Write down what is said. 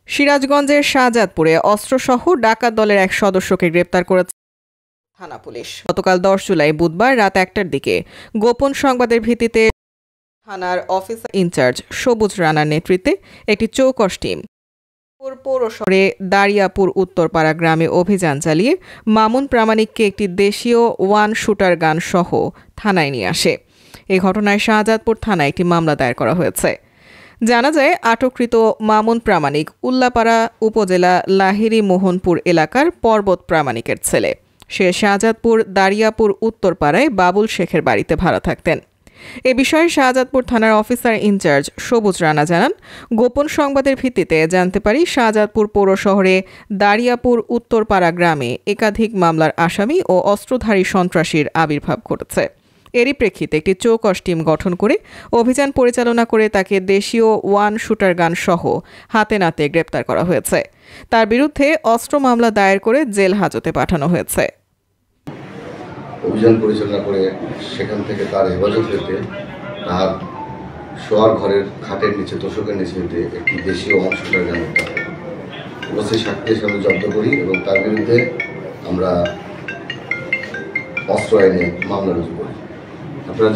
সিরাজগঞ্জের শাহজাদপুরে অস্ত্রসহ ডাকাত দলের এক সদস্যকে গ্রেপ্তার করেছে থানা পুলিশ। গতকাল ১০ জুলাই বুধবার রাত ১টার দিকে গোপন সংবাদের ভিত্তিতে থানার অফিসার ইনচার্জ সবুজ রানার নেতৃত্বে একটি চৌকস টিম পৌরশহরে দারিয়াপুর উত্তরপাড়া গ্রামে অভিযান চালিয়ে মামুন প্রামাণিককে একটি দেশীয় ওয়ান শুটার গান সহ থানায় নিয়ে আসে। এই ঘটনায় শাহজাদপুর থানায় একটি মামলা দায়ের করা হয়েছে। জানা যায়, আটককৃত মামুন প্রামাণিক উল্লাপাড়া উপজেলা লাহিড়ী মোহনপুর এলাকার পর্বত প্রামাণিকের ছেলে। সে শাহজাদপুর দারিয়াপুর উত্তরপাড়ায় বাবুল শেখের বাড়িতে ভাড়া থাকতেন। এ বিষয়ে শাহজাদপুর থানার অফিসার ইনচার্জ সবুজ রানা জানান, গোপন সংবাদের ভিত্তিতে জানতে পারি শাহজাদপুর পৌর শহরে দারিয়াপুর উত্তরপাড়া গ্রামে একাধিক মামলার আসামি ও অস্ত্রধারী সন্ত্রাসীর আবির্ভাব ঘটেছে। এরই প্রেক্ষিতে একটি চৌকস টিম গঠন করে অভিযান পরিচালনা করে তাকে দেশীয় ওয়ান শুটার গান সহ হাতে নাতে গ্রেপ্তার করা হয়েছে। তার বিরুদ্ধে অস্ত্র মামলা দায়ের করে জেল হাজতে পাঠানো হয়েছে। অভিযান পরিচালনা করে সেখান থেকে তার হেফাজত পেতে তার শোয়ার ঘরের খাটের নিচে তোষকের নিচে একটি দেশীয় ওয়ান শুটার গান উপস্থিত সাক্ষী হিসাবে জব্দ করি এবং তার বিরুদ্ধে আমরা অস্ত্র আইনে মামলা রুজু করি। আপনারা